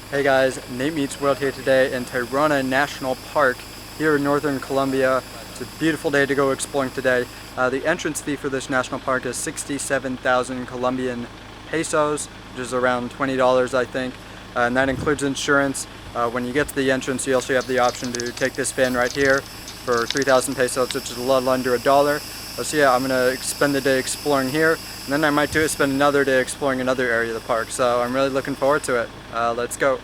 Hey guys, Nate Meets World here today in Tayrona National Park here in northern Colombia. It's a beautiful day to go exploring today. The entrance fee for this national park is 67,000 Colombian pesos, which is around $20 I think, and that includes insurance. When you get to the entrance you also have the option to take this van right here for 3,000 pesos, which is a little under $1. So yeah, I'm going to spend the day exploring here, and then I might spend another day exploring another area of the park, so I'm really looking forward to it. Let's go.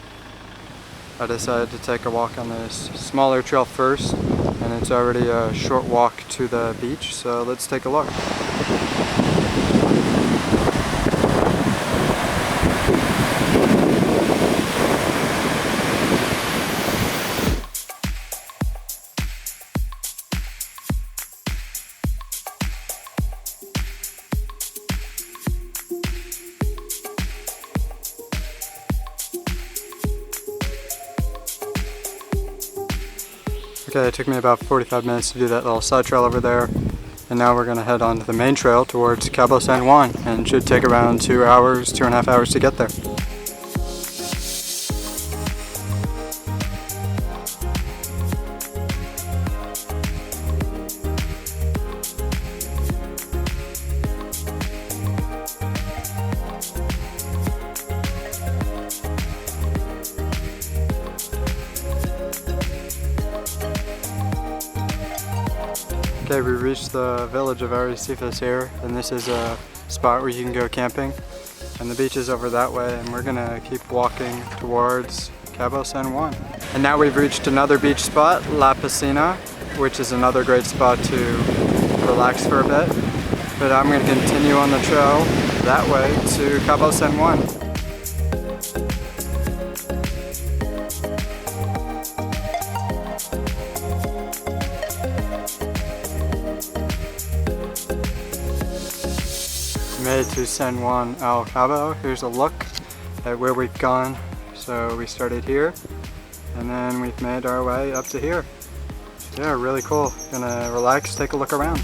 I decided to take a walk on this smaller trail first, and it's already a short walk to the beach, so let's take a look. Okay, it took me about 45 minutes to do that little side trail over there, and now we're going to head on to the main trail towards Cabo San Juan, and it should take around 2 hours, 2.5 hours to get there. Okay, we reached the village of Arrecifes here, and this is a spot where you can go camping, and the beach is over that way, and we're gonna keep walking towards Cabo San Juan. And now we've reached another beach spot, La Piscina, which is another great spot to relax for a bit, but I'm gonna continue on the trail that way to Cabo San Juan. Made to San Juan al Cabo. Here's a look at where we've gone. So we started here, and then we've made our way up to here. So yeah, really cool. Gonna relax, take a look around.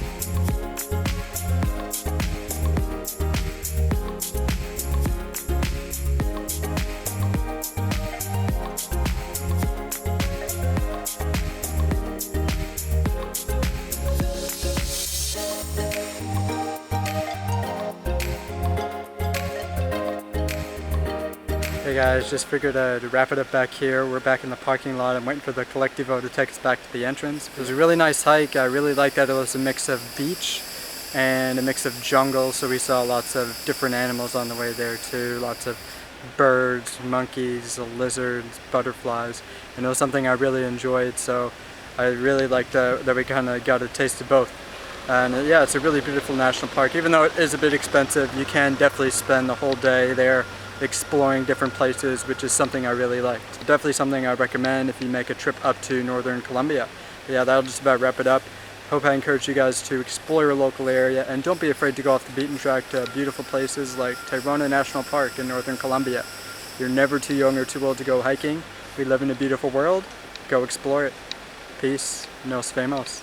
Hey guys, just figured to wrap it up back here. We're back in the parking lot. I'm waiting for the Colectivo to take us back to the entrance. It was a really nice hike. I really liked that it was a mix of beach and a mix of jungle, so we saw lots of different animals on the way there too. Lots of birds, monkeys, lizards, butterflies, and it was something I really enjoyed, so I really liked that we kind of got a taste of both. And yeah, it's a really beautiful national park. Even though it is a bit expensive, you can definitely spend the whole day there exploring different places, which is something I really liked. Definitely something I recommend if you make a trip up to northern Colombia. But yeah, that'll just about wrap it up. Hope I encourage you guys to explore your local area, and don't be afraid to go off the beaten track to beautiful places like Tayrona National Park in northern Colombia. You're never too young or too old to go hiking. We live in a beautiful world. Go explore it. Peace. Nos vemos.